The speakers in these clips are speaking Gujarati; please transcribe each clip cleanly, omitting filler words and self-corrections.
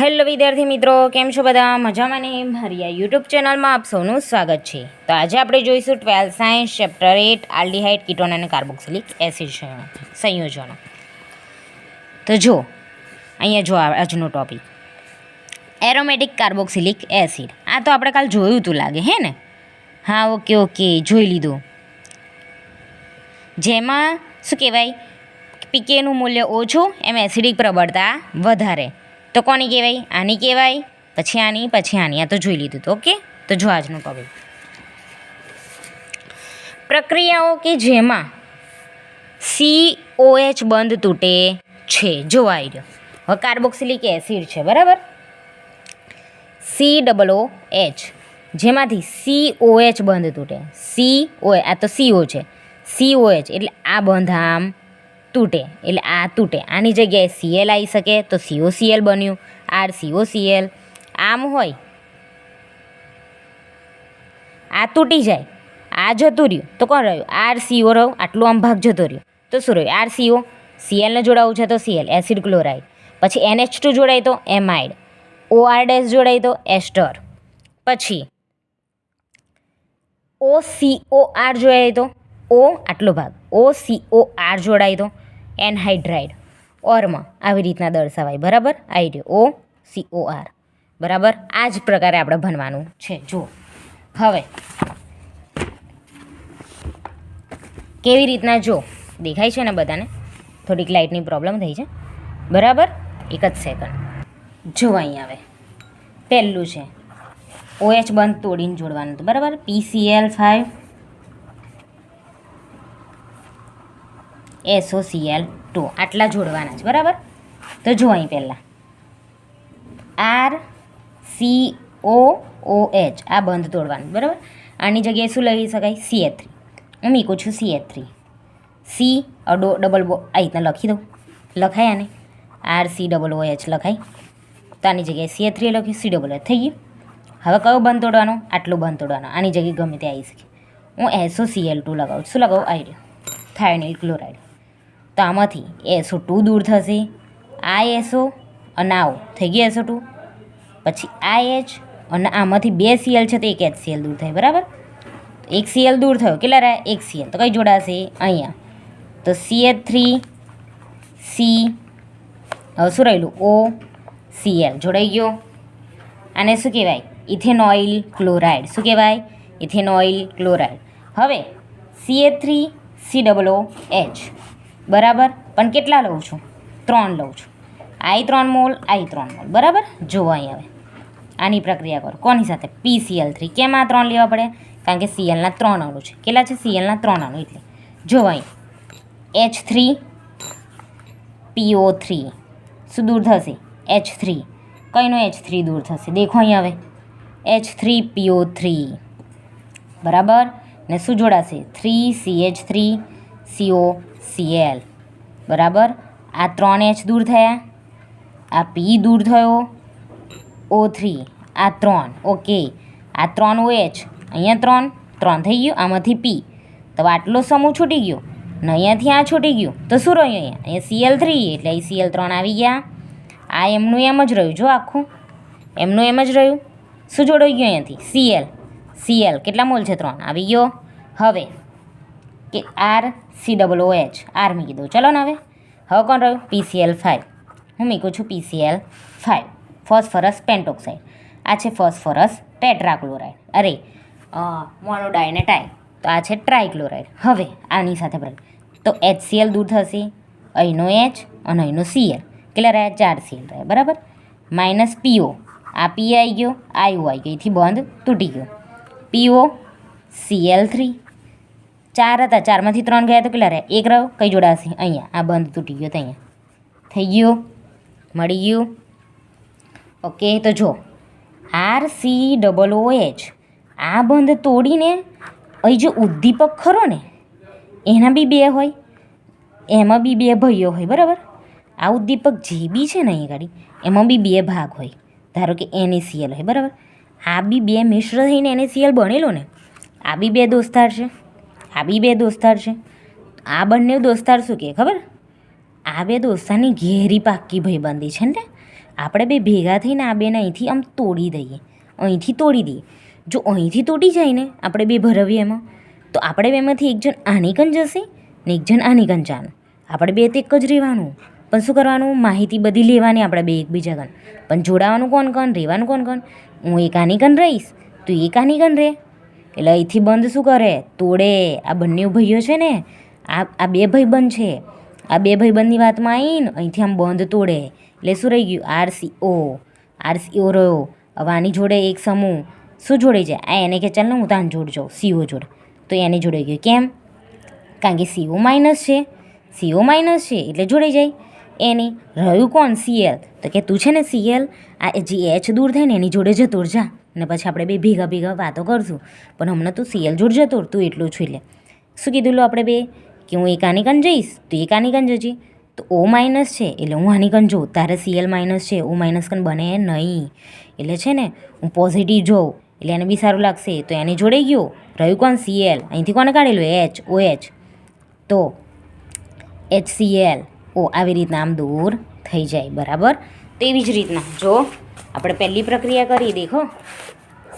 હેલો વિદ્યાર્થી મિત્રો, કેમ છો બધા? મજામાં ને? મારી આ યુટ્યુબ ચેનલમાં આપ સૌનું સ્વાગત છે. તો આજે આપણે જોઈશું 12th science chapter 8 aldehyde ketone અને કાર્બોક્સિલિક એસિડ સંયોજનો. તો જો અહીંયા જો આજનો ટોપિક એરોમેટિક કાર્બોક્સિલિક એસિડ. આ તો આપણે કાલ જોયું હતું લાગે, હે ને? હા, ઓકે, જોઈ લીધું. જેમાં શું કહેવાય, પીકેનું મૂલ્ય ઓછું એમ એસિડિક પ્રબળતા વધારે. તો કોની કહેવાય? આની કહેવાય, પછી આની, પછી આની. આ તો જોઈ લીધું તો ઓકે. તો જો આજનું ટોપિક પ્રક્રિયાઓ કે જેમાં COH બંધ તૂટે છે. જોવા આવી રહ્યો. હવે કાર્બોક્સિલિક એસિડ છે, બરાબર? COOH જેમાંથી COH બંધ તૂટે. CO આ તો CO છે. COH એટલે આ બંધ આમ તૂટે, એટલે આ તૂટે. આની જગ્યાએ Cl આવી શકે તો COCl બન્યું, RCOCl. આમ હોય આ તૂટી જાય, આ જતું રહ્યું તો કોણ રહ્યું? RCO રહ્યું. આટલું આમ ભાગ જતો રહ્યો તો શું રહ્યું? RCO. Clને જોડાવું છે તો Cl, એસિડ ક્લોરાઇડ. પછી NH2 જોડાય તો એમાઇડ. OR- જોડાય તો એસ્ટર. પછી OCOR જોડાય તો O, આટલો ભાગ OCOR જોડાય તો એનહાઇડ્રાઇડ. ઓરમાં આવી રીતના દર્શાવાય, બરાબર? આવી રહ્યો OCOR, બરાબર? આ જ પ્રકારે આપણે ભણવાનું છે. જુઓ હવે કેવી રીતના, જો દેખાય છે ને બધાને? થોડીક લાઇટની પ્રોબ્લેમ થઈ છે, બરાબર? એક જ સેકન્ડ. જો અહીં આવે પહેલું છે OH બંધ તોડીને જોડવાનું હતું, બરાબર? PCl5 SOCl2 આટલા જોડવાના છે, બરાબર? તો જો અહીં પહેલાં RCOOH આ બંધ તોડવાનું, બરાબર? આની જગ્યાએ શું લઈ શકાય? CH3. હું મૂકું છું CH3. C ડબલ આ રીતના લખી દઉં, લખાય આને RCOOH લખાય. તો આની જગ્યાએ CH3 લખ્યું, COOH થઈ ગયું. હવે કયો બંધ તોડવાનો? આટલું બંધ તોડવાનો. આની જગ્યાએ ગમે તે આવી શકે. હું SOCl2 લગાવું. શું લગાવું? આવી રહ્યું થાયોનિલ ક્લોરાઇડ. તો આમાંથી SO2 દૂર થશે, આ SO અને આવો થઈ ગયું SO2. પછી આ H અને આમાંથી 2 Cl છે તો એક HCl દૂર થાય, બરાબર? એક Cl દૂર થયો, કેટલા રહ્યા? એક Cl. તો કઈ જોડાશે? અહીંયા. તો CH3 C શું રહેલું? OCl જોડાઈ ગયો. આને શું કહેવાય? Ethanoyl chloride. શું કહેવાય? Ethanoyl chloride. હવે CH3COOH, બરાબર? પણ કેટલા લઉં છું? 3 લઉં છું. I 3 મોલ, I 3 મોલ, બરાબર? જોવો અહીં હવે આની પ્રક્રિયા કરો. કોની સાથે? PCl3. કેમ આ 3 લેવા પડે? કારણ કે Clના 3 અણુ છે. કેટલા છે? Clના 3 અણુ. એટલે જોવો અહીં H3PO3 શું દૂર થશે? H3. કઈનો H3 દૂર થશે? દેખો અહીં હવે H3PO3, બરાબર? ને શું જોડાશે? 3CH3COCl, બરાબર? આ 3 H દૂર થયા, આ P દૂર થયો, O3 આ 3, ઓકે. આ 3 OH, અહીંયા 3 થઈ ગયું, આમાંથી P. તો આટલો સમૂહ છૂટી ગયો ને અહીંયાથી આ છૂટી ગયું તો શું રહ્યું? અહીંયા Cl3 એટલે અહીં Cl3 આવી ગયા. આ એમનું એમ જ રહ્યું, જો આખું એમનું એમ જ રહ્યું. શું જોડાઈ ગયું અહીંયાથી? Cl કેટલા મોલ છે? 3 આવી ગયો. હવે કે RCOOH R મૂકી દઉં, ચલો ને. હવે કોણ રહ્યું? PCl5. હું મૂકું છું PCl5, ફોસ્ફરસ પેન્ટોક્સાઇડ. આ છે ફોસ્ફરસ ટેટ્રાક્લોરાઇડ, અરે મોનોડાય ને ટાઈ. તો આ છે ટ્રાયક્લોરાઇડ. હવે આની સાથે તો HCl દૂર થશે, અહીંનો H અને અહીંનો Cl. કેટલા રહ્યા? 4 Cl રહ્યા, બરાબર? માઇનસ PO, આ P આવી ગયો, આ U આવી ગયો, એથી બંધ તૂટી ગયો. POCl3 4 હતા, 4માંથી 3 ગયા તો કેટલા રહ્યા? 1 રહ્યો. કઈ જોડાશે? અહીંયા. આ બંધ તૂટી ગયો તો અહીંયા થઈ ગયું, મળી ગયું, ઓકે. તો જો RCOOH આ બંધ તોડીને અહીં જો ઉદ્દીપક ખરો ને એના બી 2 હોય, એમાં બી 2 ભાઈઓ હોય, બરાબર? આ ઉદ્દીપક જે બી છે ને અહીંયા ગાડી એમાં બી 2 ભાગ હોય. ધારો કે NaCl હોય, બરાબર? આ બી 2 મિશ્ર થઈને NaCl બનેલો ને. આ બી 2 દોસ્તાર છે, આ બી 2 દોસ્તાર છે. આ બંને દોસ્તાર શું કહે ખબર? આ 2 દોસ્તારની ઘેરી પાક્કી ભાઈબંધી છે ને. આપણે બે ભેગા થઈને આ બેને અહીંથી આમ તોડી દઈએ, અહીંથી તોડી દઈએ. જો અહીંથી તૂટી જાય ને આપણે બે ભરવીએ એમાં, તો આપણે બેમાંથી એક જણ આની કન જશે ને એક જણ આની કન જવાનું. આપણે બે તો એક જ રહેવાનું, પણ શું કરવાનું, માહિતી બધી લેવાની આપણે બે એકબીજા કન, પણ જોડાવાનું કોણ કન, રહેવાનું કોણ કન. હું એક આની કન રહીશ, તું એક આની કન રહે. એટલે અહીંથી બંધ શું કરે, તોડે. આ બંને ભાઈઓ છે ને, આ બે ભાઈબંધ છે. આ બે ભાઈબંધની વાતમાં આવીને અહીંથી આમ બંધ તોડે. એટલે શું રહી ગયું, RCO રહ્યો. હવે આની જોડે એક સમૂહ શું જોડે છે, આ એને કે ચાલ ને હું તાન જોડ જાઉં CO જોડે, તો એને જોડે ગયું. કેમ? કારણ કે CO માઇનસ છે, CO માઇનસ છે એટલે જોડે જાય. એની રહ્યું કોણ, CL, તો કે તું છે ને CL, આ જે H દૂર થાય ને એની જોડે જતો જા, ને પછી આપણે બે ભેગા વાતો કરશું, પણ હમણાં તું CL જોડ જતો તું એટલું છું. એટલે શું કીધું લો આપણે બે, કે હું એક આની કન જઈશ, તું એક આની કન જજે. તો O માઇનસ છે એટલે હું આની કન જોઉં, તારે CL માઇનસ છે, O માઇનસ કન બને નહીં. એટલે છે ને હું પોઝિટિવ જોઉં એટલે એને બી સારું લાગશે, તો એની જોડે ગયો. રહ્યું કોણ, CL, અહીંથી કોને કાઢેલું, OH, તો HCl, આવી રીતના આમ દૂર થઈ જાય. બરાબર. તો એવી જ રીતના જો આપણે પહેલી પ્રક્રિયા કરી, દેખો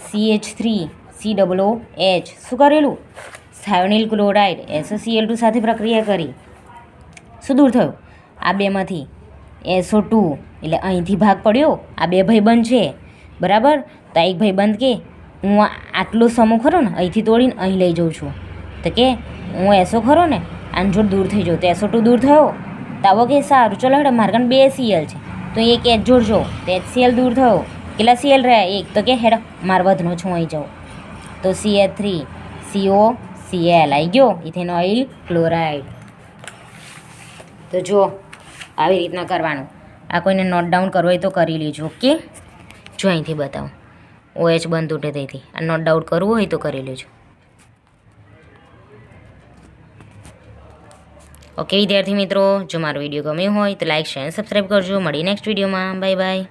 CH3COOH શું કરેલું, થાયોનિલ ક્લોરાઇડ SOCl2 સાથે પ્રક્રિયા કરી, શું દૂર થયું, આ બેમાંથી SO2, એટલે અહીંથી ભાગ પડ્યો. આ બે ભાઈબંધ છે, બરાબર. તો એક ભાઈબંધ કે હું આટલો સમૂહ ખરો ને અહીંથી તોડીને અહીં લઈ જાઉં છું, તો કે હું SO ખરો ને આની જોડ દૂર થઈ જાઉં, તો SO2 દૂર થયો. તો આવો કે સારું ચલો હેડો, મારે કાન બે CL છે તો એક H જોડજો, તો HCl દૂર થયો. કેટલા CL રહ્યા, એક, તો કે હેડો માર વધનો છું અહીં જાઉં, તો CH3COCl આવી ગયો, ઇથેનોઇલ ક્લોરાઇડ. તો જો આવી રીતના કરવાનું. આ કોઈને નોટ ડાઉન કરવો હોય તો કરી લેજો. ઓકે, જો અહીંથી બતાવો, OH બંધ તૂટે ત્યાંથી. આ નોટ ડાઉન કરવું હોય તો કરી લેજો. ઓકે વિદ્યાર્થી મિત્રો, જો મારો વિડીયો ગમ્યો હોય તો લાઇક, શેર, સબસ્ક્રાઈબ કરજો. મળી નેક્સ્ટ વિડીયોમાં. Bye bye.